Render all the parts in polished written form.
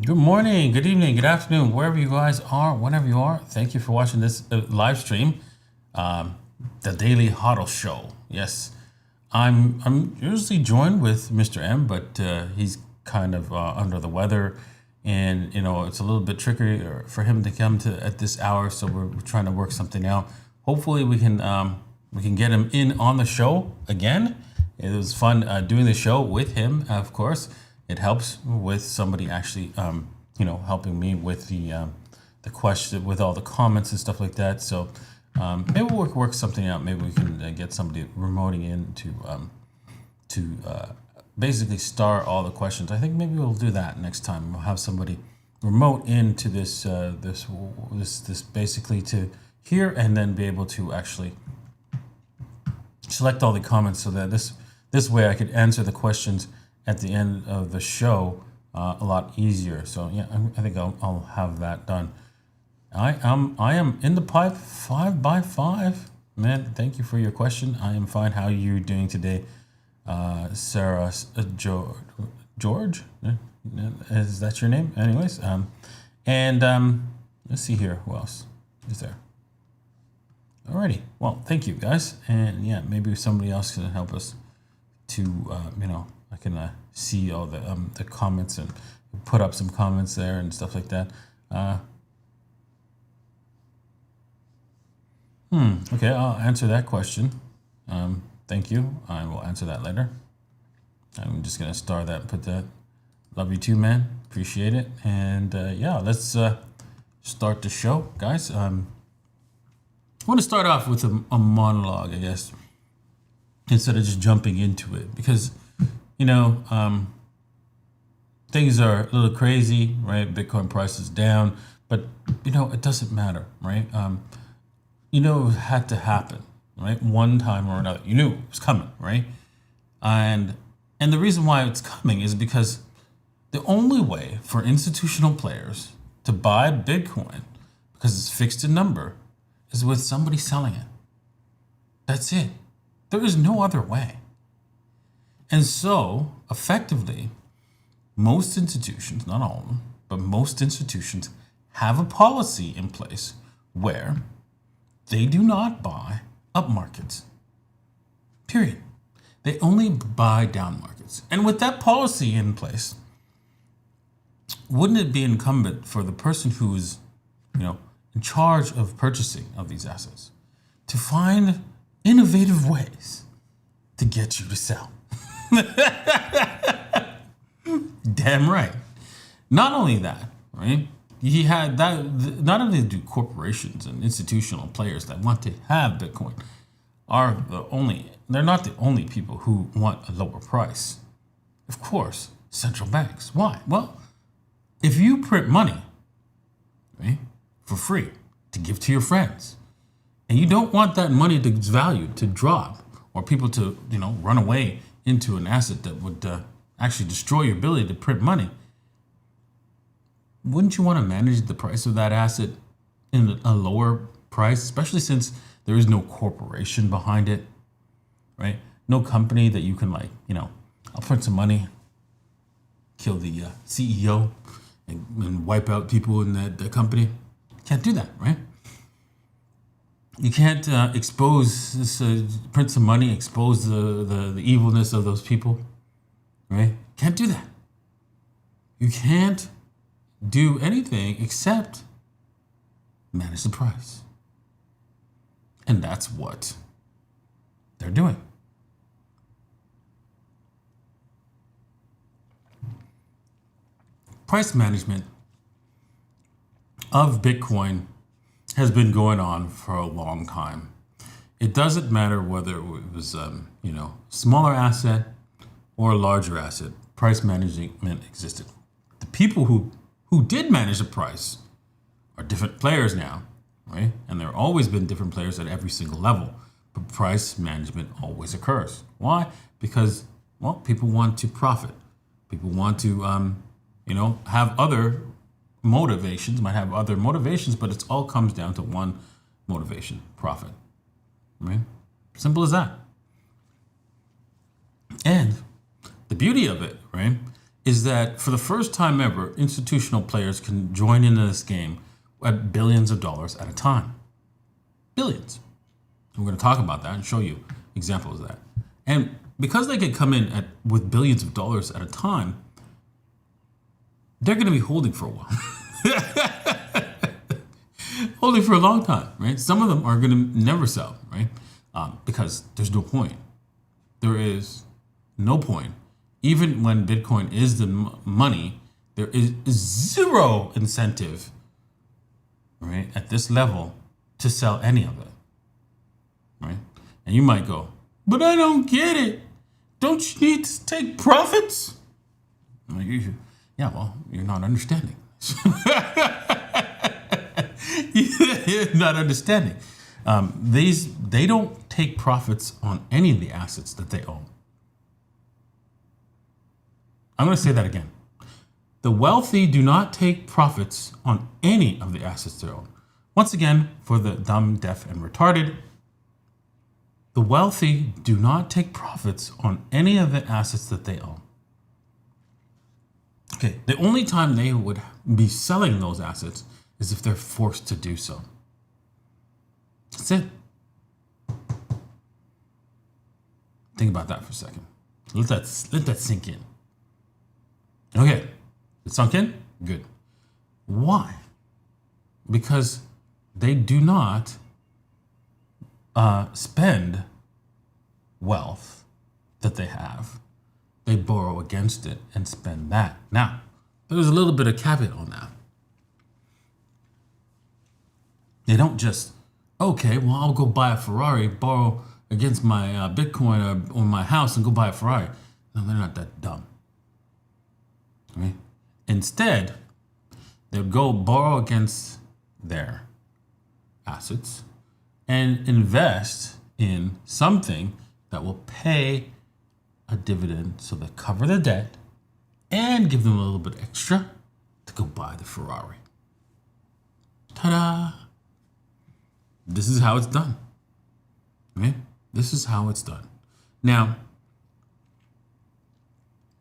Good morning, good evening, good afternoon, wherever you guys are, whenever you are. Thank you for watching this live stream, um, the Daily Hodl Show. Yes, I'm usually joined with Mr. M, but he's kind of under the weather, and it's a little bit tricky for him to come to at this hour. So we're trying to work something out. Hopefully, we can get him in on the show again. It was fun doing the show with him, of course. It helps with somebody actually, helping me with the question, with all the comments and stuff like that. So maybe we'll work something out. Maybe we can get somebody remoting in to basically star all the questions. I think maybe we'll do that next time. We'll have somebody remote into this basically to hear and then be able to actually select all the comments so that this way I could answer the questions at the end of the show a lot easier. So yeah, I think I'll have that done. I am in the pipe 5x5. Man, thank you for your question. I am fine. How are you doing today, Sarah George? Is that your name? Anyways, let's see here. Who else is there? Alrighty. Well, thank you guys, and yeah, maybe somebody else can help us to I can see all the comments and put up some comments there and stuff like that. Okay, I'll answer that question. Thank you. I will answer that later. I'm just gonna star that and put that. Love you too, man. Appreciate it. And yeah, let's start the show, guys. I want to start off with a monologue, I guess, instead of just jumping into it, because things are a little crazy, right? Bitcoin price is down, but it doesn't matter, right? It had to happen, right? One time or another, you knew it was coming, right? And the reason why it's coming is because the only way for institutional players to buy Bitcoin, because it's fixed in number, is with somebody selling it. That's it. There is no other way. And so, effectively, most institutions, not all of them, but most institutions have a policy in place where they do not buy up markets. Period. They only buy down markets. And with that policy in place, wouldn't it be incumbent for the person who is, in charge of purchasing of these assets to find innovative ways to get you to sell? Damn right. Not only that, right? He had that. Not only do corporations and institutional players that want to have Bitcoin they're not the only people who want a lower price. Of course, central banks. Why? Well, if you print money, right, for free to give to your friends, and you don't want that money to value to drop or people to run away into an asset that would actually destroy your ability to print money, wouldn't you want to manage the price of that asset in a lower price, especially since there is no corporation behind it, right? No company that you can I'll print some money, kill the CEO and wipe out people in that company. Can't do that, right? You can't expose this, print some money, expose the evilness of those people, right? Can't do that. You can't do anything except manage the price. And that's what they're doing. Price management of Bitcoin has been going on for a long time. It doesn't matter whether it was, smaller asset or a larger asset. Price management existed. The people who did manage the price are different players now, right? And there have always been different players at every single level. But price management always occurs. Why? Because, people want to profit. People want to, have other motivations, might have other motivations, but it all comes down to one motivation: profit, right? Simple as that. And the beauty of it, right, is that for the first time ever, institutional players can join into this game at billions of dollars at a time. Billions. We're going to talk about that and show you examples of that. And because they can come in with billions of dollars at a time, they're going to be holding for a while. Holding for a long time, right? Some of them are going to never sell, right? Because there's no point. There is no point. Even when Bitcoin is the money, there is zero incentive, right, at this level to sell any of it, right? And you might go, but I don't get it. Don't you need to take profits? Yeah, well, you're not understanding. You're not understanding. They don't take profits on any of the assets that they own. I'm going to say that again. The wealthy do not take profits on any of the assets they own. Once again, for the dumb, deaf, and retarded, the wealthy do not take profits on any of the assets that they own. Okay, the only time they would be selling those assets is if they're forced to do so. That's it. Think about that for a second. Let that sink in. Okay, it sunk in? Good. Why? Because they do not spend wealth that they have. They borrow against it and spend that. Now, there's a little bit of caveat on that. They don't just, okay, well, I'll go buy a Ferrari, borrow against my Bitcoin or my house and go buy a Ferrari. No, they're not that dumb. Right? Instead, they'll go borrow against their assets and invest in something that will pay a dividend so they cover the debt and give them a little bit extra to go buy the Ferrari. Ta-da! This is how it's done. Right? This is how it's done. Now,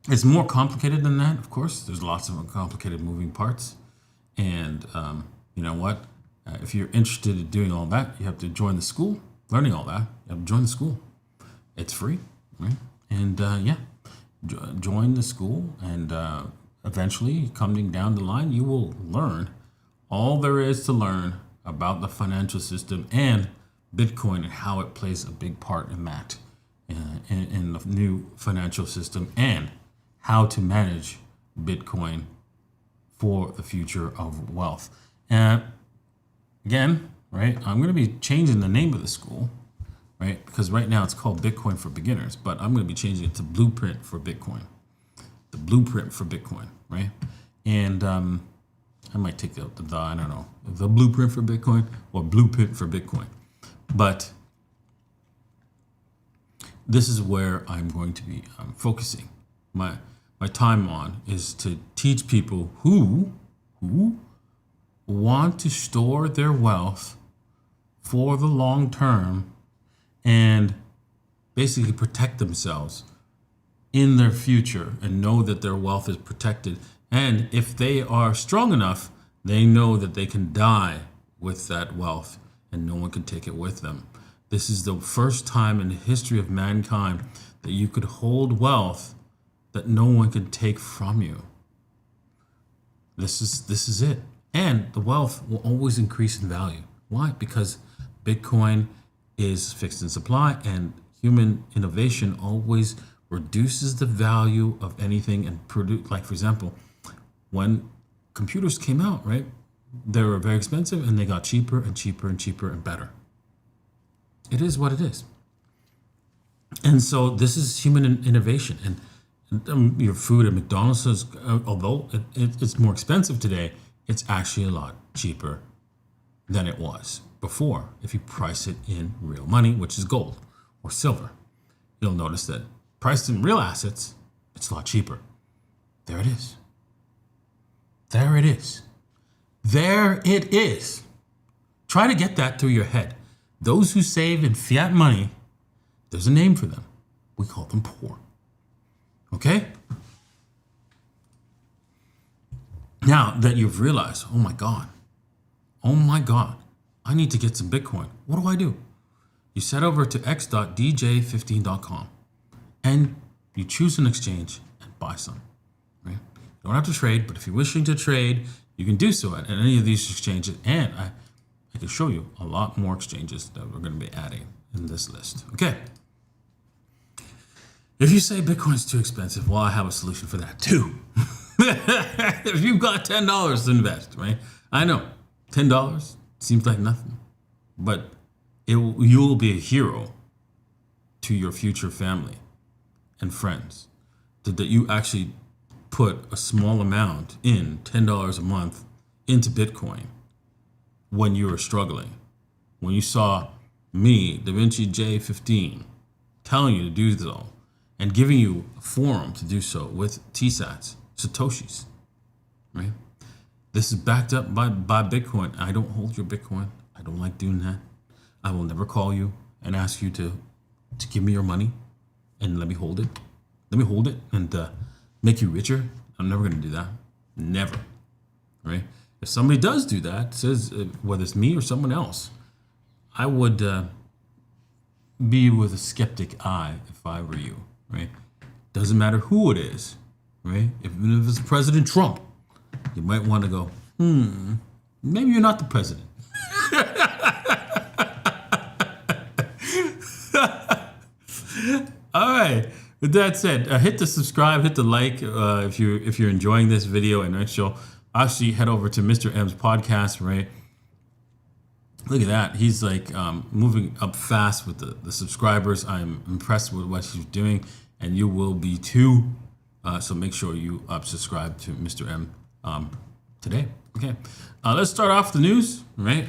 it's more complicated than that, of course. There's lots of complicated moving parts. And you know what? If you're interested in doing all that, you have to join the school. Learning all that, you have to join the school. It's free, right? And join the school. And eventually, coming down the line, you will learn all there is to learn about the financial system and Bitcoin and how it plays a big part in that, in the new financial system, and how to manage Bitcoin for the future of wealth. And again, right, I'm going to be changing the name of the school, right? Because right now it's called Bitcoin for Beginners, but I'm going to be changing it to Blueprint for Bitcoin. The Blueprint for Bitcoin, right? And I might take the I don't know, the Blueprint for Bitcoin or Blueprint for Bitcoin. But this is where I'm going to be focusing my time on, is to teach people who want to store their wealth for the long term and basically protect themselves in their future and know that their wealth is protected. And if they are strong enough, they know that they can die with that wealth and no one can take it with them. This is the first time in the history of mankind that you could hold wealth that no one can take from you. This is it. And the wealth will always increase in value. Why? Because Bitcoin is fixed in supply, and human innovation always reduces the value of anything and produce. Like, for example, when computers came out, right? They were very expensive and they got cheaper and cheaper and cheaper and better. It is what it is. And so this is human innovation. And your food at McDonald's is, although it's more expensive today, it's actually a lot cheaper than it was before if you price it in real money, which is gold or silver. You'll notice that priced in real assets, it's a lot cheaper. There it is. There it is. There it is. Try to get that through your head. Those who save in fiat money, there's a name for them. We call them poor. Okay? Now that you've realized, oh my God, I need to get some Bitcoin. What do? You head over to x.dj15.com and you choose an exchange and buy some. Right? You don't have to trade, but if you're wishing to trade, you can do so at any of these exchanges. And I can show you a lot more exchanges that we're going to be adding in this list. Okay. If you say Bitcoin's too expensive, well, I have a solution for that too. If you've got $10 to invest, right? I know $10 seems like nothing, but you'll be a hero to your future family and friends that you actually put a small amount in, $10 a month, into Bitcoin when you were struggling. When you saw me, Davinci J15, telling you to do so and giving you a forum to do so with TSATs, Satoshis, right? This is backed up by Bitcoin. I don't hold your Bitcoin. I don't like doing that. I will never call you and ask you to give me your money and let me hold it. Let me hold it and make you richer. I'm never going to do that. Never. Right? If somebody does do that, says whether it's me or someone else, I would be with a skeptic eye if I were you. Right? Doesn't matter who it is. Right? Even if it's President Trump, you might want to go, maybe you're not the president. All right. With that said, hit the subscribe, hit the like if you're enjoying this video. And next show, actually head over to Mr. M's podcast. Right. Look at that. He's like moving up fast with the subscribers. I'm impressed with what he's doing, and you will be too. So make sure you subscribe to Mr. M today. Okay. Let's start off the news. Right.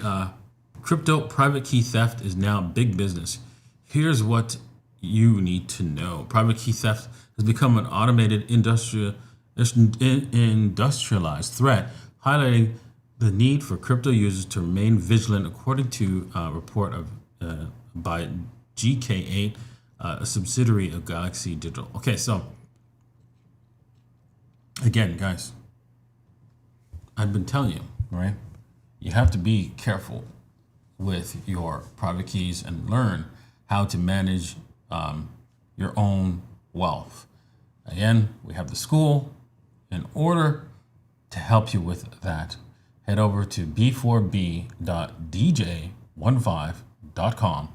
Crypto private key theft is now big business. Here's what you need to know. Private key theft has become an automated industrialized threat, highlighting the need for crypto users to remain vigilant, according to a report by GK8, a subsidiary of Galaxy Digital. Okay, so again, guys, I've been telling you, right? You have to be careful with your private keys and learn how to manage your own wealth. Again, we have the school. In order to help you with that, head over to b4b.dj15.com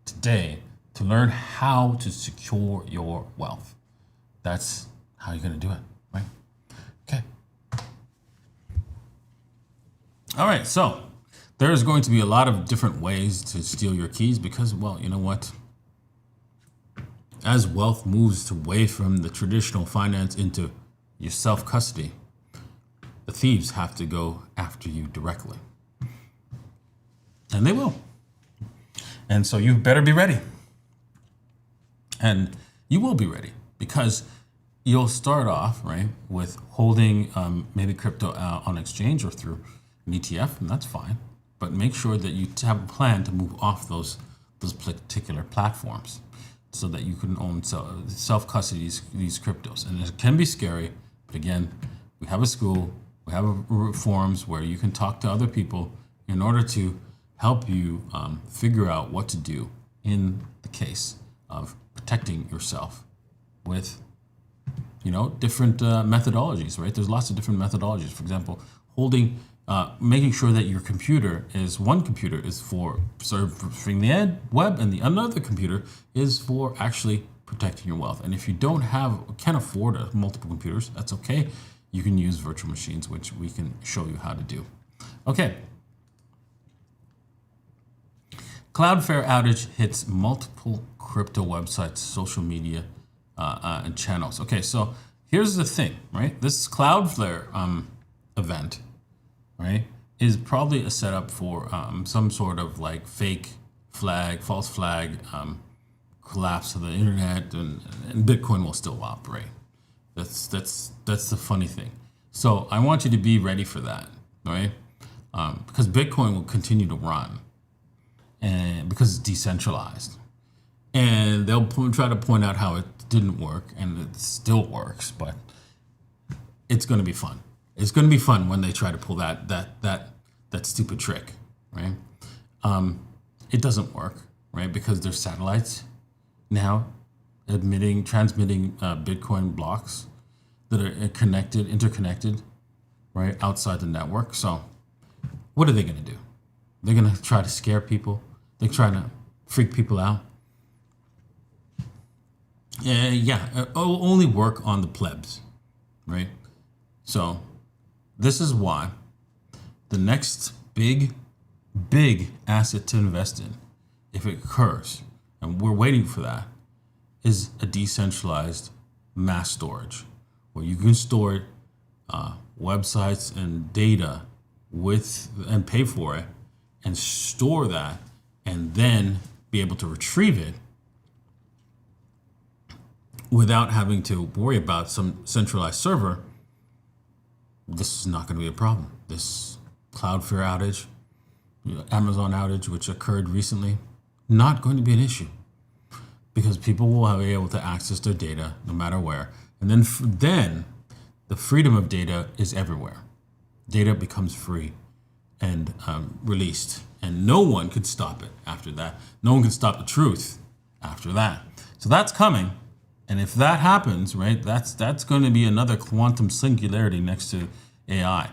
today to learn how to secure your wealth. That's how you're going to do it, right? Okay. All right, so there's going to be a lot of different ways to steal your keys because, well, you know what? As wealth moves away from the traditional finance into your self-custody, the thieves have to go after you directly. And they will. And so you better be ready. And you will be ready because you'll start off, right, with holding maybe crypto on exchange or through an ETF, and that's fine. But make sure that you have a plan to move off those particular platforms, so that you can own self-custody these cryptos. And it can be scary, but again, we have a school, we have forums where you can talk to other people in order to help you figure out what to do in the case of protecting yourself with, different methodologies, right? There's lots of different methodologies. For example, making sure that your one computer is for surfing the web and the another computer is for actually protecting your wealth. And if you can't afford multiple computers, that's okay. You can use virtual machines, which we can show you how to do. Okay. Cloudflare outage hits multiple crypto websites, social media, and channels. Okay, so here's the thing, right? This Cloudflare event, right, is probably a setup for some sort of like false flag collapse of the internet, and Bitcoin will still operate. That's the funny thing. So I want you to be ready for that, right? Because Bitcoin will continue to run, and because it's decentralized, and they'll try to point out how it didn't work, and it still works, but it's going to be fun. It's going to be fun when they try to pull that stupid trick, right? It doesn't work, right? Because there's satellites now transmitting Bitcoin blocks that are interconnected, right, outside the network. So what are they going to do? They're going to try to scare people. They're trying to freak people out. It'll only work on the plebs, right? So this is why the next big asset to invest in, if it occurs, and we're waiting for that, is a decentralized mass storage, where you can store websites and data and pay for it, and store that, and then be able to retrieve it without having to worry about some centralized server. This is not going to be a problem. This Cloudflare outage, Amazon outage, which occurred recently, not going to be an issue, because people will be able to access their data no matter where. And then the freedom of data is everywhere. Data becomes free and released, and no one could stop it after that. No one can stop the truth after that. So that's coming. And if that happens, right, that's going to be another quantum singularity next to AI,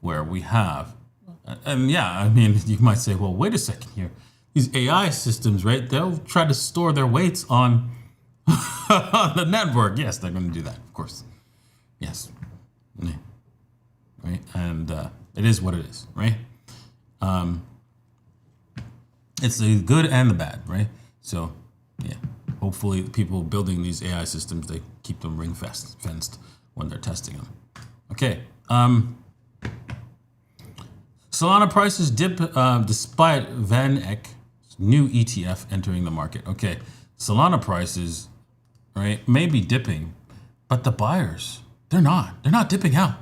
where we have, and you might say, well, wait a second here. These AI systems, right, they'll try to store their weights on, on the network. Yes, they're going to do that, of course. Yes. Right, and it is what it is, right? It's the good and the bad, right? So, yeah. Hopefully, the people building these AI systems, they keep them fenced when they're testing them. Okay. Solana prices dip despite Van Eck's new ETF entering the market. Okay. Solana prices, right, may be dipping, but the buyers, they're not dipping out.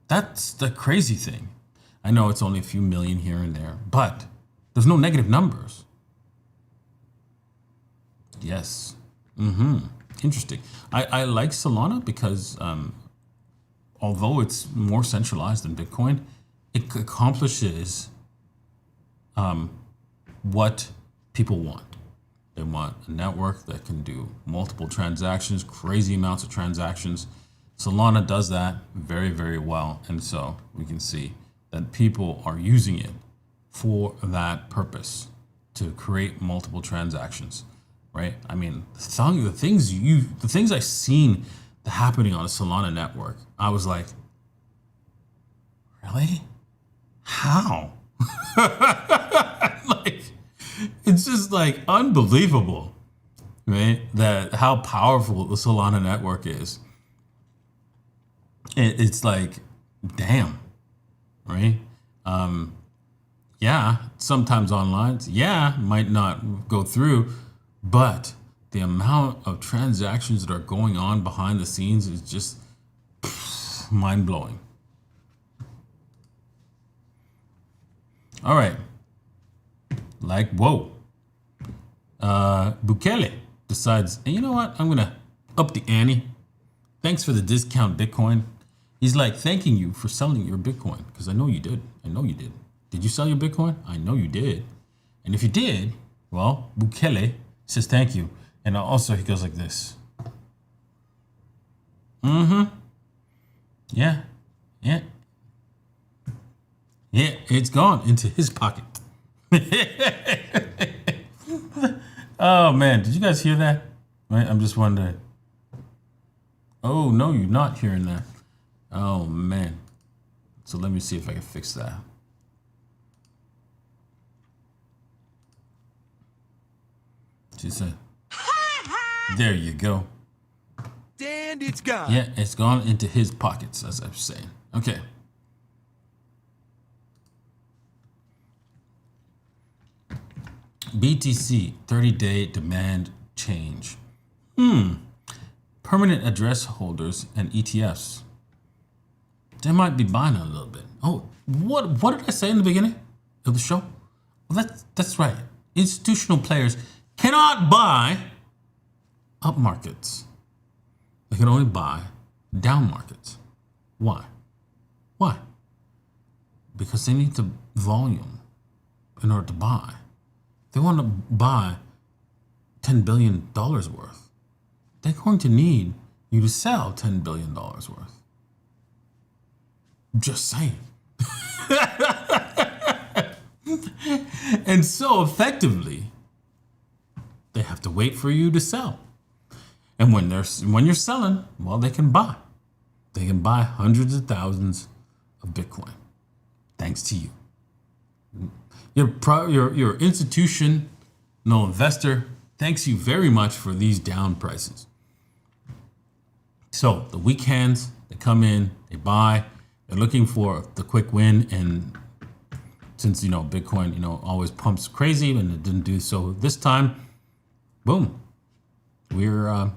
That's the crazy thing. I know it's only a few million here and there, but there's no negative numbers. Yes. Interesting. I like Solana because although it's more centralized than Bitcoin, it accomplishes what people want. They want a network that can do multiple transactions, crazy amounts of transactions. Solana does that very, very well. And so we can see that people are using it for that purpose, to create multiple transactions, right? I mean, the things I've seen happening on a Solana network, I was like, really? How? Like, it's just like unbelievable, right? That how powerful the Solana network is. It's like, damn, right? Sometimes online, might not go through, but the amount of transactions that are going on behind the scenes is just mind blowing. All right. Like, whoa. Bukele decides, hey, you know what? I'm going to up the ante. Thanks for the discount Bitcoin. He's like thanking you for selling your Bitcoin, because I know you did. Did you sell your Bitcoin? I know you did. And if you did, well, Bukele says thank you. And also he goes like this. Yeah, it's gone into his pocket. Oh, man. Did you guys hear that? Right? I'm just wondering. Oh, no, you're not hearing that. Oh, man. So let me see if I can fix that. She said, there you go. And it's gone. Yeah, it's gone into his pockets, as I was saying. Okay. BTC 30-day demand change. Permanent address holders and ETFs. They might be buying a little bit. Oh, what did I say in the beginning of the show? Well, that's right. Institutional players cannot buy up markets. They can only buy down markets. Why? Why? Because they need the volume in order to buy. They want to buy $10 billion worth. They're going to need you to sell $10 billion worth. Just saying. And so effectively, they have to wait for you to sell. And when you're selling, well, they can buy. They can buy hundreds of thousands of Bitcoin, thanks to you. Your institutional investor thanks you very much for these down prices. So the weak hands, they come in, they buy, they're looking for the quick win. And since, Bitcoin, always pumps crazy and it didn't do so this time, boom, they're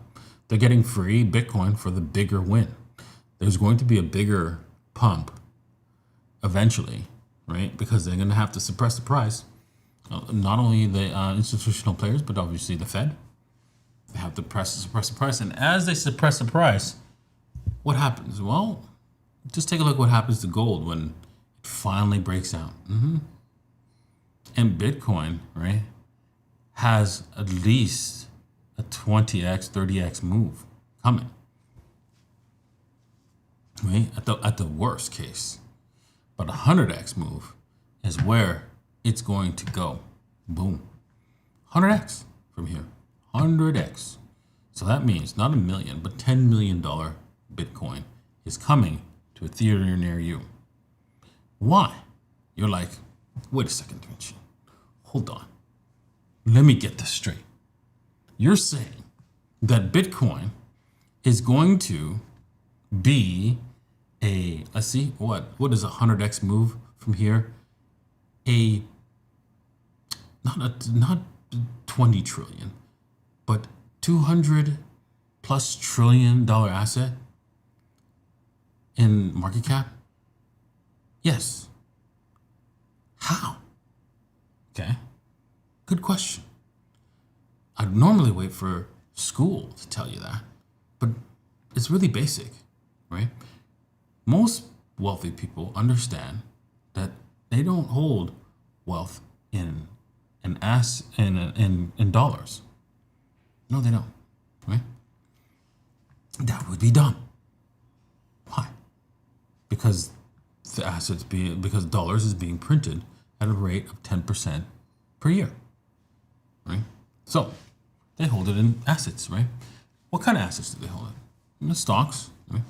getting free Bitcoin for the bigger win. There's going to be a bigger pump eventually, right? Because they're going to have to suppress the price. Not only the institutional players, but obviously the Fed. They have to suppress the price. And as they suppress the price, what happens? Well, just take a look what happens to gold when it finally breaks out. And Bitcoin, right, has at least a 20x, 30x move coming. Right? At the worst case. But a 100x move is where it's going to go. Boom. 100x from here. 100x. So that means not $1 million, but $10 million Bitcoin is coming to a theater near you. Why? You're like, wait a second, Davinci. Hold on. Let me get this straight. You're saying that Bitcoin is going to be let's see, what is a 100x move from here? Not 20 trillion, but 200 plus $1 trillion asset in market cap? Yes. How? Okay. Good question. I'd normally wait for school to tell you that, but it's really basic, right? Most wealthy people understand that they don't hold wealth in dollars. No, they don't, right? That would be dumb. Why? Because because dollars is being printed at a rate of 10% per year, right? So they hold it in assets, right? What kind of assets do they hold it? Stocks, right?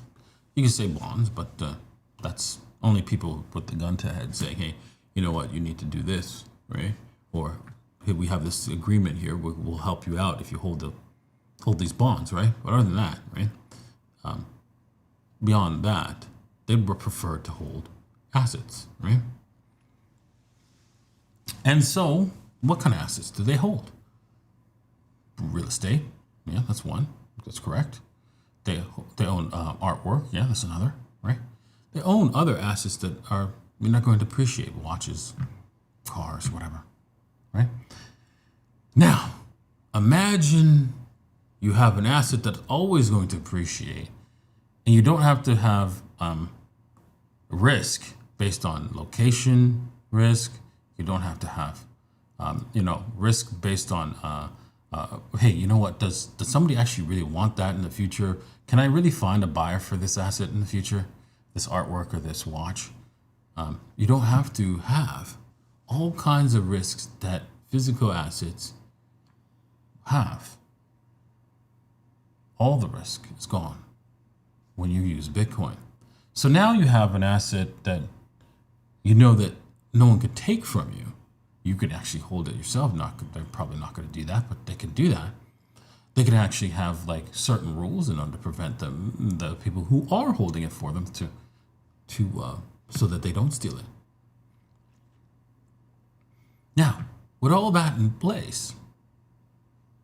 You can say bonds, but that's only people who put the gun to head saying, hey, you know what, you need to do this, right? Or hey, we have this agreement here, we'll help you out if you hold these bonds, right? But other than that, right? Beyond that, they would prefer to hold assets, right? And so, what kind of assets do they hold? Real estate, yeah, that's one. That's correct. They own artwork, yeah, that's another, right? They own other assets that are not going to appreciate, watches, cars, whatever, right? Now, imagine you have an asset that's always going to appreciate, and you don't have to have risk based on location risk. You don't have to have, risk based on, hey, you know what? Does somebody actually really want that in the future? Can I really find a buyer for this asset in the future? This artwork or this watch? You don't have to have all kinds of risks that physical assets have. All the risk is gone when you use Bitcoin. So now you have an asset that you know that no one could take from you. You could actually hold it yourself. They're probably not going to do that, but they can do that. They can actually have like certain rules in order to prevent the people who are holding it for them to so that they don't steal it. Now, with all that in place,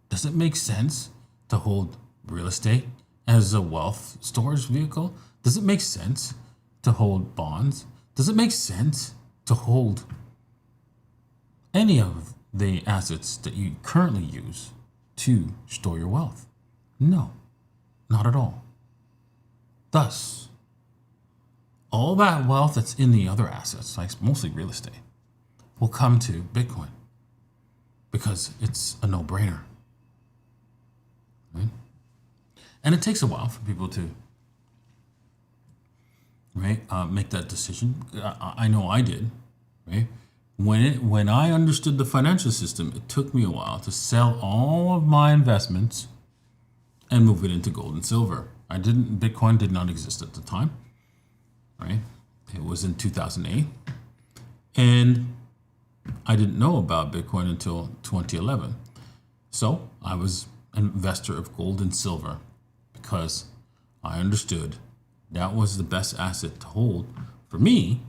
does it make sense to hold real estate as a wealth storage vehicle? Does it make sense to hold bonds? Does it make sense to hold any of the assets that you currently use to store your wealth? No, not at all. Thus, all that wealth that's in the other assets, like mostly real estate, will come to Bitcoin because it's a no-brainer. Right? And it takes a while for people to make that decision. I know I did. Right? When I understood the financial system, it took me a while to sell all of my investments and move it into gold and silver. Bitcoin did not exist at the time. Right? It was in 2008. And I didn't know about Bitcoin until 2011. So I was an investor of gold and silver because I understood that was the best asset to hold for me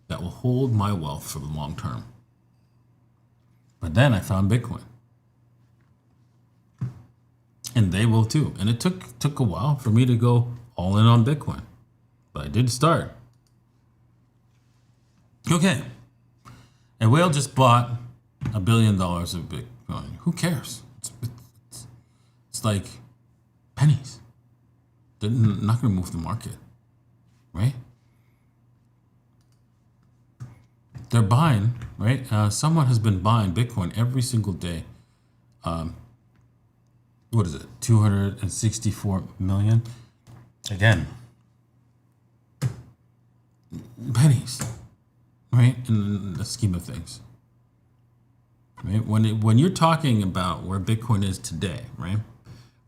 that will hold my wealth for the long term. But then I found Bitcoin. And they will too. And it took a while for me to go all in on Bitcoin. But I did start. Okay. And Whale just bought $1 billion of Bitcoin. Who cares? It's like pennies. They're not going to move the market, right? They're buying, right? Someone has been buying Bitcoin every single day. What is it? 264 million. Again, pennies, right? In the scheme of things, right? When you're talking about where Bitcoin is today, right?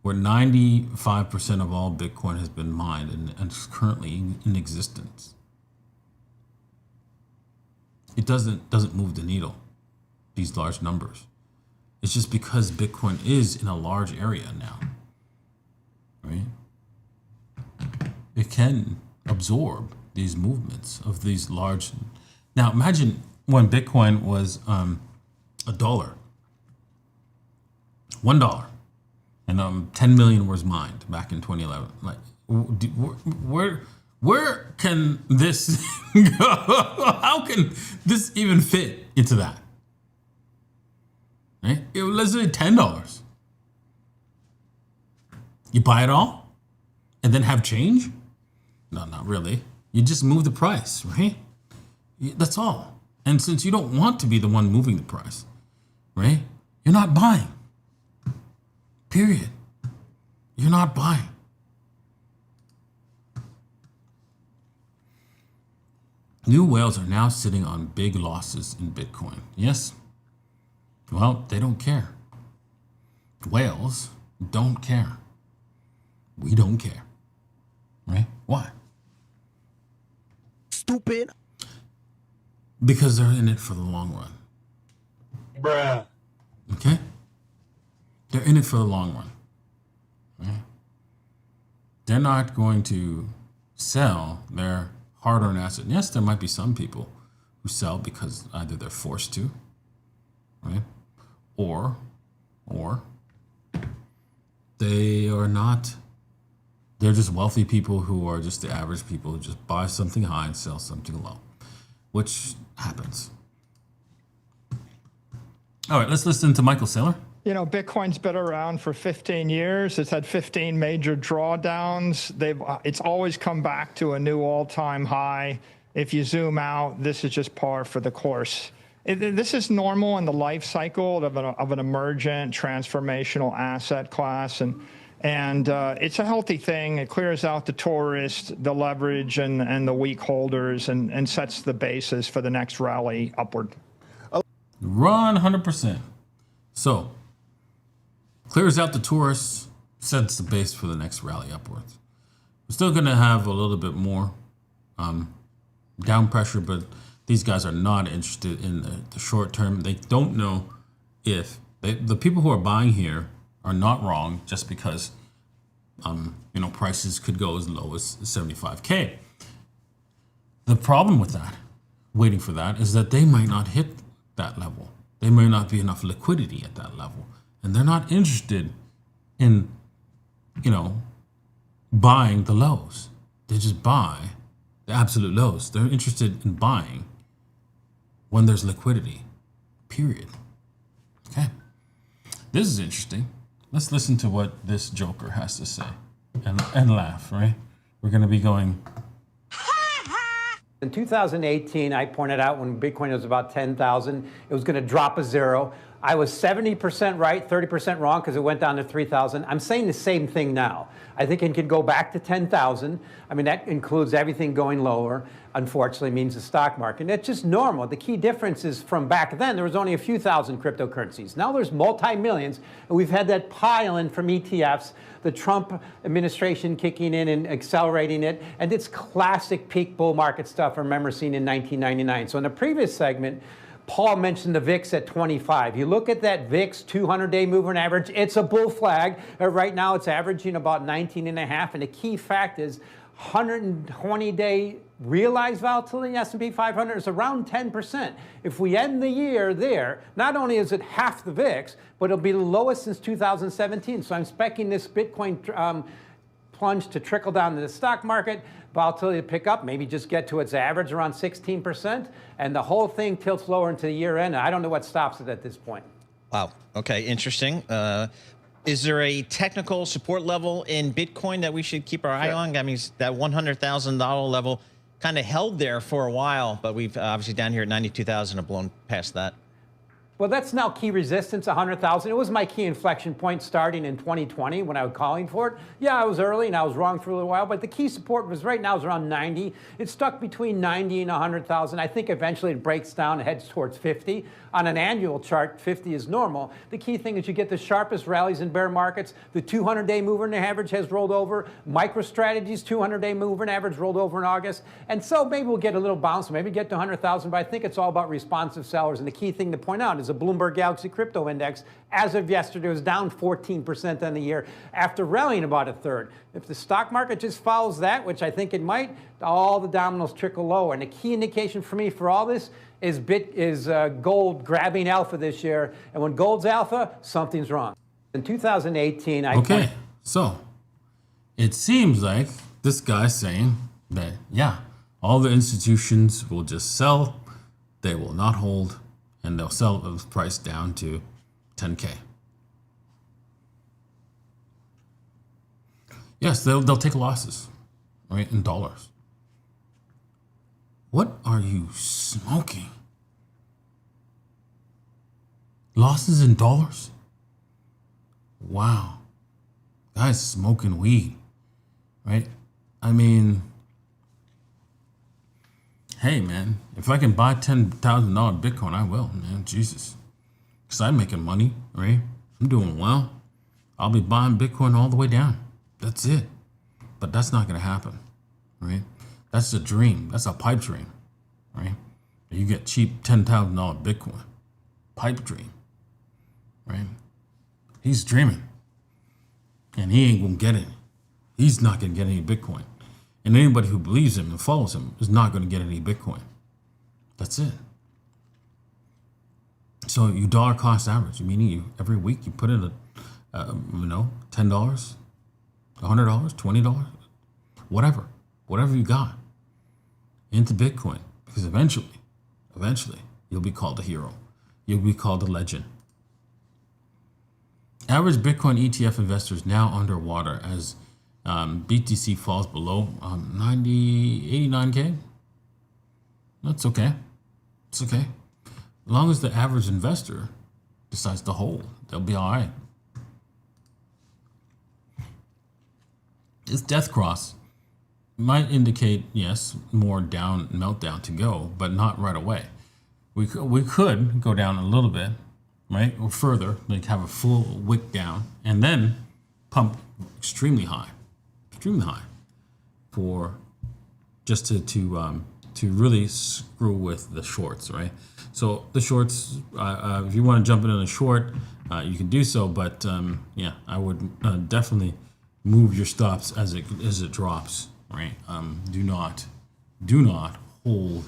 Where 95% of all Bitcoin has been mined and is currently in existence. It doesn't move the needle, these large numbers. It's just because Bitcoin is in a large area now, right? It can absorb these movements of these large. Now imagine when Bitcoin was $1, $1. And 10 million was mined back in 2011. Like, where can this go? How can this even fit into that? Right? Let's say $10. You buy it all, and then have change? No, not really. You just move the price, right? That's all. And since you don't want to be the one moving the price, right? You're not buying. Period. You're not buying. New whales are now sitting on big losses in Bitcoin. Yes? Well, they don't care. Whales don't care. We don't care. Right? Why? Stupid. Because they're in it for the long run. Bruh. Okay? They're in it for the long run. Right? They're not going to sell their hard-earned asset. Yes, there might be some people who sell because either they're forced to, right? Or they are not. They're just wealthy people who are just the average people who just buy something high and sell something low, which happens. All right, let's listen to Michael Saylor. You know, Bitcoin's been around for 15 years. It's had 15 major drawdowns. It's always come back to a new all-time high. If you zoom out, this is just par for the course. This is normal in the life cycle of an emergent transformational asset class, and it's a healthy thing. It clears out the tourists, the leverage, and the weak holders, and sets the basis for the next rally upward. Run 100%. So, clears out the tourists, sets the base for the next rally upwards. We're still going to have a little bit more down pressure, but these guys are not interested in the short term. They don't know if the people who are buying here are not wrong just because prices could go as low as 75K. The problem with that, waiting for that, is that they might not hit that level. There may not be enough liquidity at that level. And they're not interested in, buying the lows. They just buy the absolute lows. They're interested in buying when there's liquidity, period. Okay. This is interesting. Let's listen to what this joker has to say and laugh, right? We're going to be going... In 2018, I pointed out when Bitcoin was about 10,000, it was going to drop a zero. I was 70% right, 30% wrong because it went down to 3,000. I'm saying the same thing now. I think it can go back to 10,000. I mean, that includes everything going lower, unfortunately, means the stock market. And it's just normal. The key difference is from back then, there was only a few thousand cryptocurrencies. Now there's multi-millions, and we've had that pile in from ETFs, the Trump administration kicking in and accelerating it, and it's classic peak bull market stuff I remember seeing in 1999. So in the previous segment, Paul mentioned the VIX at 25. You look at that VIX 200-day moving average, it's a bull flag. Right now it's averaging about 19 and a half. And the key fact is 120-day realized volatility in the S&P 500 is around 10%. If we end the year there, not only is it half the VIX, but it'll be the lowest since 2017. So I'm expecting this Bitcoin plunge to trickle down to the stock market, volatility to pick up, maybe just get to its average around 16%, and the whole thing tilts lower into the year end. I don't know what stops it at this point. Wow. Okay. Interesting. Is there a technical support level in Bitcoin that we should keep our eye on? I mean, that $100,000 level kind of held there for a while, but we've obviously down here at 92,000 have blown past that. Well, that's now key resistance, 100,000. It was my key inflection point starting in 2020 when I was calling for it. Yeah, I was early and I was wrong for a little while, but the key support was right now is around 90. It's stuck between 90 and 100,000. I think eventually it breaks down and heads towards 50. On an annual chart, 50 is normal. The key thing is you get the sharpest rallies in bear markets. The 200-day moving average has rolled over. MicroStrategy's 200-day moving average rolled over in August. And so maybe we'll get a little bounce, maybe get to 100,000, but I think it's all about responsive sellers. And the key thing to point out is the Bloomberg Galaxy Crypto Index, as of yesterday, was down 14% on the year after rallying about a third. If the stock market just follows that, which I think it might, all the dominoes trickle lower. And the key indication for me for all this is gold grabbing alpha this year. And when gold's alpha, something's wrong. In 2018, Okay, so it seems like this guy's saying that, yeah, all the institutions will just sell, they will not hold, and they'll sell the price down to 10K. Yes, they'll take losses, right, in dollars. What are you smoking? Losses in dollars? Wow. Guy's smoking weed, right? I mean, hey, man, if I can buy $10,000 Bitcoin, I will, man. Jesus. Because I'm making money, right? I'm doing well. I'll be buying Bitcoin all the way down. That's it. But that's not going to happen, right? That's a dream. That's a pipe dream, right? You get cheap $10,000 Bitcoin. Pipe dream, right? He's dreaming. And he ain't going to get it. He's not going to get any Bitcoin. And anybody who believes him and follows him is not going to get any Bitcoin. That's it. So you dollar cost average, meaning you every week you put in $10, $100, $20, whatever you got into Bitcoin, because eventually you'll be called a hero. You'll be called a legend. Average Bitcoin ETF investors now underwater as BTC falls below 89K. That's okay. It's okay. As long as the average investor decides to hold, they'll be all right. This death cross might indicate, yes, more meltdown to go, but not right away. We could go down a little bit, right, or further, like have a full wick down, and then pump extremely high, for just to really screw with the shorts, right? So the shorts, if you want to jump in on a short, you can do so, but yeah, I would definitely move your stops as it drops, right? Do not hold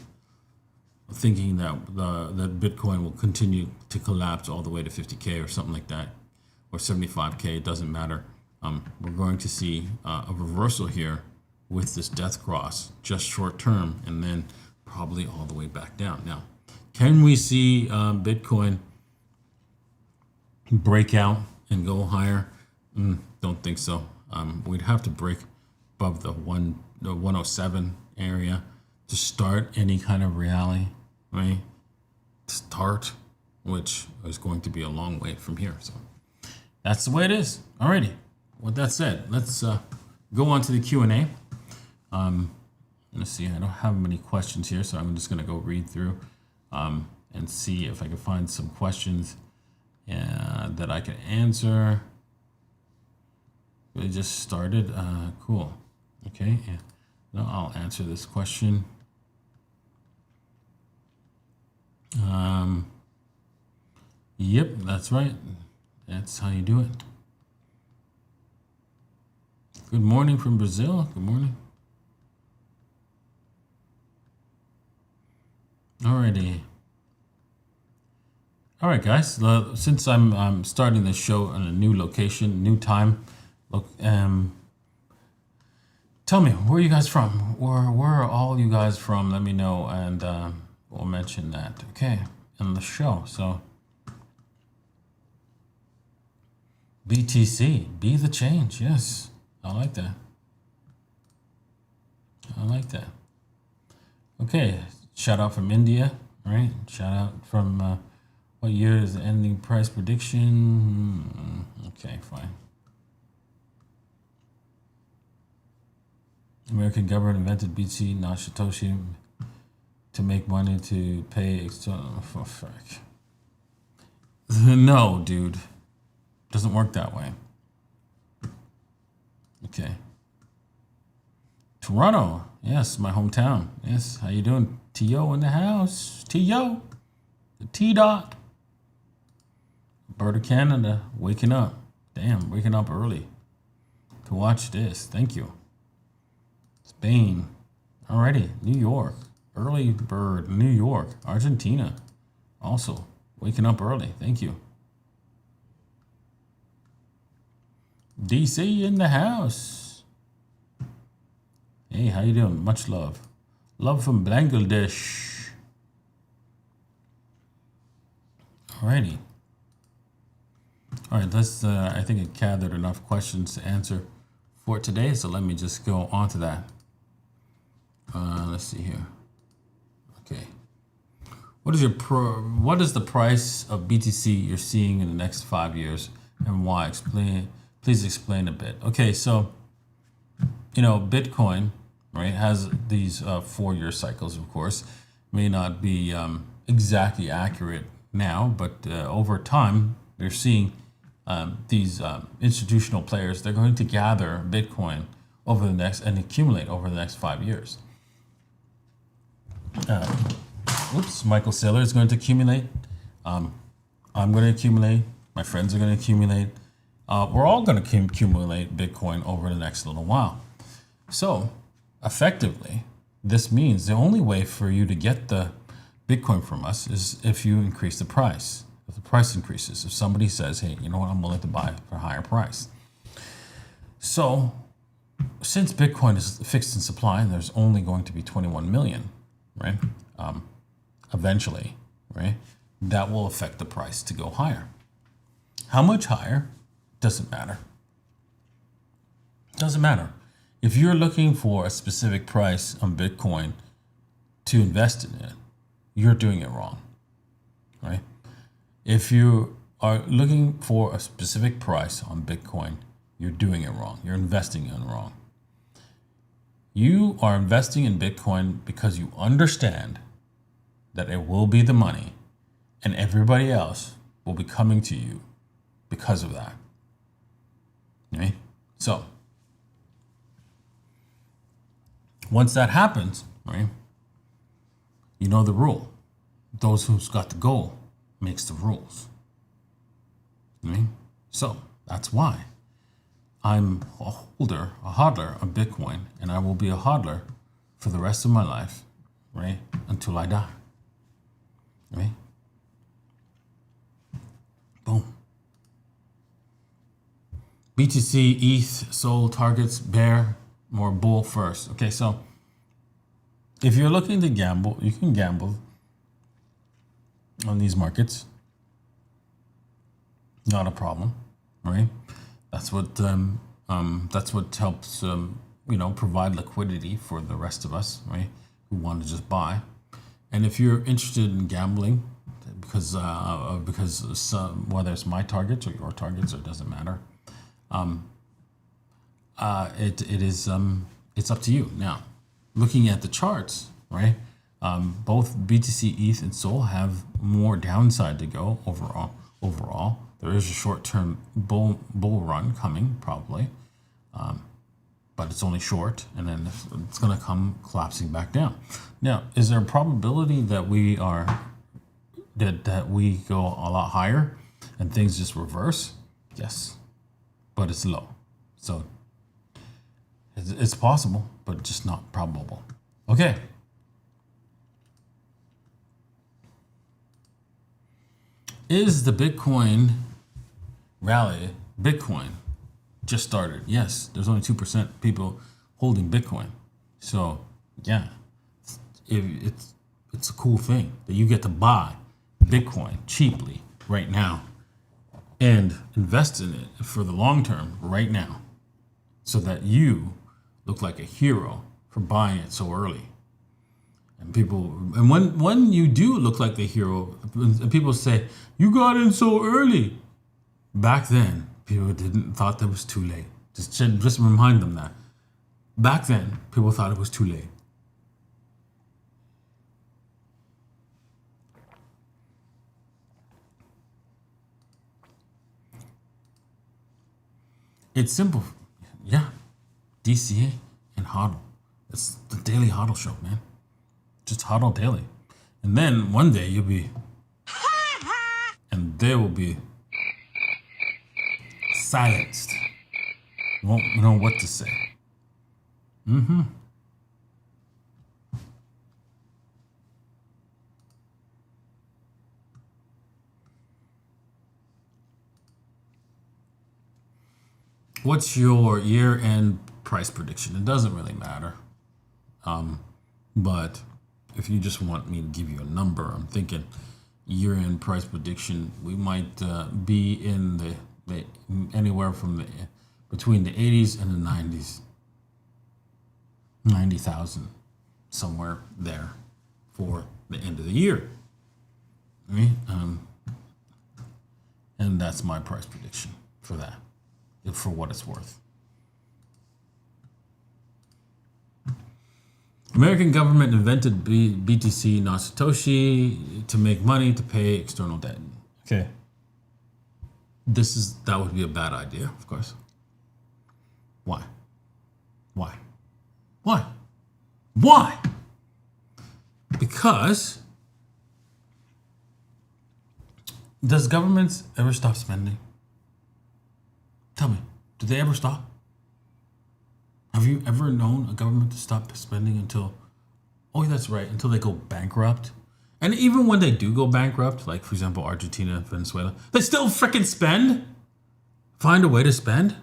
thinking that that Bitcoin will continue to collapse all the way to 50K or something like that, or 75K. It doesn't matter. We're going to see a reversal here with this death cross, just short term, and then probably all the way back down. Now, can we see Bitcoin break out and go higher? Don't think so. We'd have to break above the 107 area to start any kind of rally, right? Start, which is going to be a long way from here. So that's the way it is. Alrighty. With that said, let's go on to the Q&A. Let's see. I don't have many questions here, so I'm just going to go read through and see if I can find some questions that I can answer. We just started. Cool. Okay. Yeah. No, I'll answer this question. Yep, that's right. That's how you do it. Good morning from Brazil. Good morning. Alrighty. All right, guys. Since I'm starting the show in a new location, new time, look, tell me, where are you guys from? Where are all you guys from? Let me know, and we'll mention that. Okay, in the show. So, BTC, be the change. Yes, I like that. I like that. Okay, shout out from India, right? Shout out from what year is the ending price prediction? Okay, fine. American government invented BTC, not Satoshi, to make money to pay external. Oh, fuck. No, dude. Doesn't work that way. Okay. Toronto. Yes, my hometown. Yes, how you doing? T.O. in the house. T.O. The T-Dot. Alberta, Canada. Waking up. Damn, waking up early to watch this. Thank you. Spain. Alrighty. New York. Early bird. New York. Argentina. Also waking up early. Thank you. DC in the house. Hey, how you doing? Much love. Love from Bangladesh. Alrighty. All right, let's. I think I gathered enough questions to answer for today, so let me just go on to that. Let's see here. Okay. What is the price of BTC you're seeing in the next 5 years, and why? Please explain a bit. Okay, so Bitcoin, right, has these 4-year cycles. Of course, may not be exactly accurate now, but over time, they're seeing these institutional players. They're going to gather Bitcoin and accumulate over the next 5 years. Michael Saylor is going to accumulate. I'm going to accumulate. My friends are going to accumulate. We're all going to accumulate Bitcoin over the next little while. So, effectively, this means the only way for you to get the Bitcoin from us is if you increase the price. If the price increases, if somebody says, hey, you know what, I'm willing to buy it for a higher price. So, since Bitcoin is fixed in supply and there's only going to be 21 million, right? Eventually, right? That will affect the price to go higher. How much higher? Doesn't matter. Doesn't matter. If you're looking for a specific price on Bitcoin to invest in it, you're doing it wrong, right? If you are looking for a specific price on Bitcoin, you're doing it wrong. You're investing in it wrong. You are investing in Bitcoin because you understand that it will be the money and everybody else will be coming to you because of that. Right? So, once that happens, right, you know the rule. Those who's got the goal makes the rules. Right? So, that's why I'm a hodler of Bitcoin, and I will be a hodler for the rest of my life, right, until I die. Right? Boom. BTC, ETH, SOL targets, bear, more bull first. Okay, so if you're looking to gamble, you can gamble on these markets. Not a problem, right? That's what helps provide liquidity for the rest of us, right? want to just buy. And if you're interested in gambling, because whether it's my targets or your targets, it doesn't matter. It's up to you. Now, looking at the charts, right? Both BTC, ETH, and SOL have more downside to go overall. There is a short-term bull run coming, probably. But it's only short, and then it's going to come collapsing back down. Now, is there a probability that we go a lot higher and things just reverse? Yes, but it's low. So it's possible, but just not probable. Okay. Is the Bitcoin rally Bitcoin just started? Yes, there's only 2% people holding Bitcoin. So yeah, it's a cool thing that you get to buy Bitcoin cheaply right now and invest in it for the long term right now, so that you look like a hero for buying it so early. And when you do look like the hero, and people say you got in so early, back then people thought that was too late. Just remind them that back then people thought it was too late. It's simple. Yeah. DCA and HODL. It's the daily HODL show, man. Just HODL daily. And then one day you'll be, and they will be silenced. You won't know what to say. What's your year-end price prediction? It doesn't really matter. But if you just want me to give you a number, I'm thinking year-end price prediction, we might be in the anywhere from between the 80s and the 90s. 90,000, somewhere there for the end of the year. Right? And that's my price prediction for that, for what it's worth. American government invented BTC, not Satoshi, to make money to pay external debt. Okay. That would be a bad idea, of course. Why? Because does governments ever stop spending? Tell me, do they ever stop? Have you ever known a government to stop spending until they go bankrupt? And even when they do go bankrupt, like for example, Argentina and Venezuela, they still freaking spend? Find a way to spend?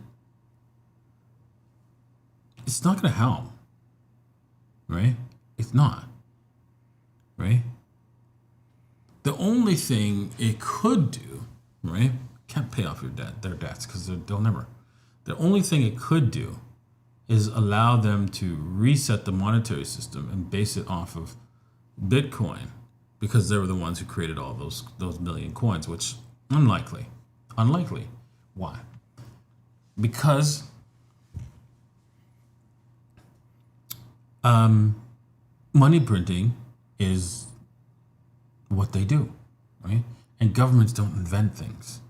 It's not going to help, right? It's not, right? The only thing it could do, right? Can't pay off their debts because they'll never. The only thing it could do is allow them to reset the monetary system and base it off of Bitcoin, because they were the ones who created all those million coins, which unlikely. Why? Because money printing is what they do, right? And governments don't invent things,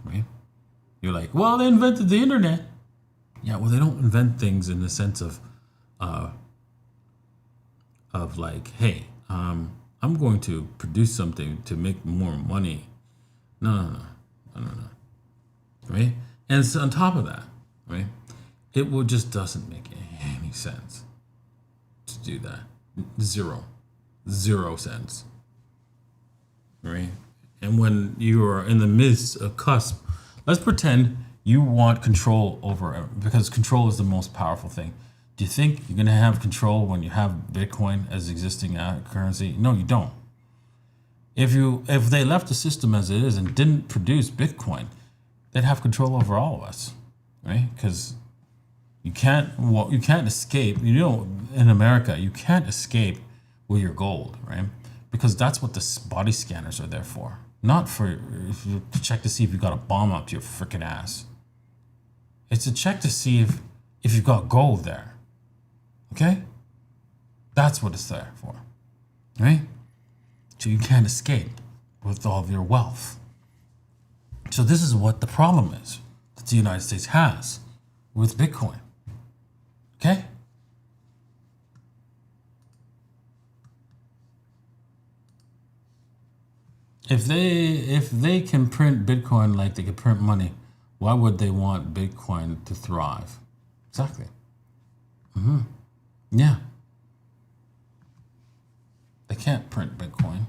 right? You're like, well, they invented the internet. Yeah, well, they don't invent things in the sense of like, hey, I'm going to produce something to make more money. No. Right? And so on top of that, right, it just doesn't make any sense to do that. Zero sense. Right? And when you are in the midst of cusp, let's pretend you want control over it, because control is the most powerful thing. Do you think you're going to have control when you have Bitcoin as existing currency? No, you don't. If they left the system as it is and didn't produce Bitcoin, they'd have control over all of us, right? Because you can't escape. In America, you can't escape with your gold, right? Because that's what the body scanners are there for. Not for to check to see if you got a bomb up your freaking ass. It's to check to see if you've got gold there. Okay? That's what it's there for. Right? So you can't escape with all of your wealth. So this is what the problem is that the United States has with Bitcoin. Okay? If they can print Bitcoin like they can print money, why would they want Bitcoin to thrive? Exactly. Yeah. They can't print Bitcoin,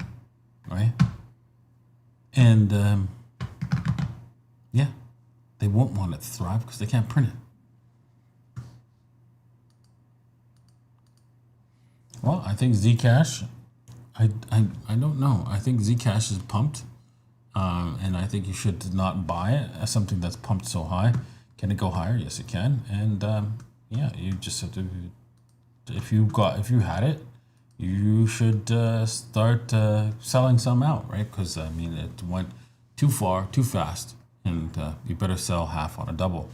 right? And yeah, they won't want it to thrive because they can't print it. Well, I think Zcash, I don't know. I think Zcash is pumped. And I think you should not buy it as something that's pumped so high. Can it go higher? Yes, it can. And yeah, you just have to. If you had it, you should start selling some out, right? Because I mean, it went too far, too fast, and you better sell half on a double.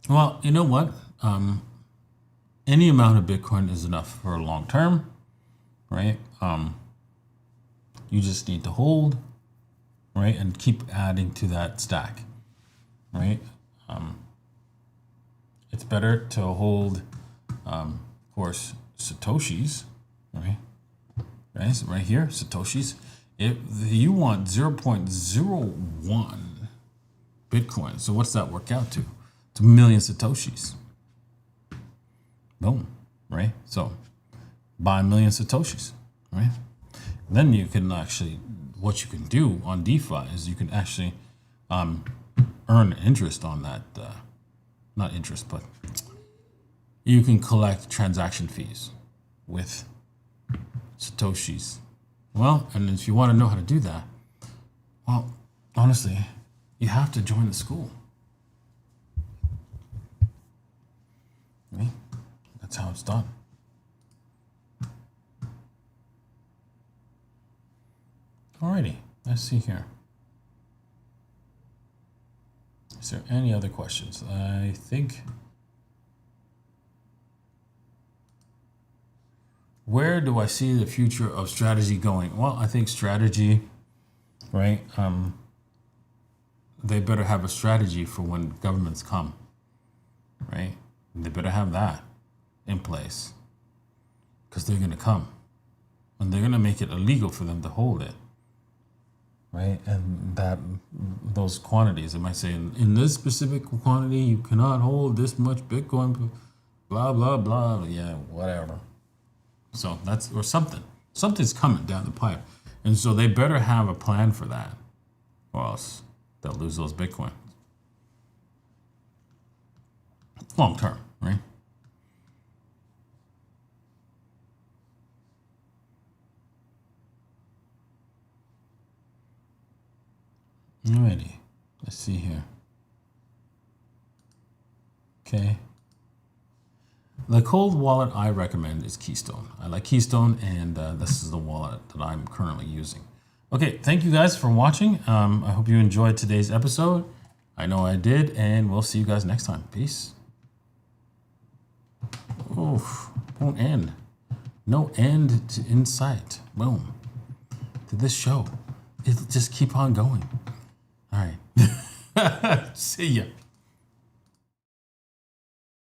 Well, you know what? Any amount of Bitcoin is enough for a long term. Right? You just need to hold, right? And keep adding to that stack, right? It's better to hold, of course, Satoshis, right? Right, so right here, Satoshis. If you want 0.01 Bitcoin, so what's that work out to? It's 1 million Satoshis. Boom, right? So buy 1 million Satoshis, right? Then you can actually, what you can do on DeFi is you can actually earn interest on that, not interest, but you can collect transaction fees with Satoshis. Well, and if you want to know how to do that, well, honestly, you have to join the school. Right? That's how it's done. Alrighty, let's see here. Is there any other questions? I think. Where do I see the future of strategy going? Well, I think strategy, right? They better have a strategy for when governments come, right? They better have that in place because they're going to come and they're going to make it illegal for them to hold it. Right, and that those quantities, it might say in this specific quantity you cannot hold this much Bitcoin, blah blah blah. Yeah, whatever. So that's or something. Something's coming down the pipe, and so they better have a plan for that, or else they'll lose those Bitcoins long term, right? Alrighty, let's see here. Okay. The cold wallet I recommend is Keyston. I like Keyston, and this is the wallet that I'm currently using. Okay, thank you guys for watching. I hope you enjoyed today's episode. I know I did, and we'll see you guys next time. Peace. Oof, won't end. No end in sight. Boom. To this show. It'll just keep on going. All right. See ya.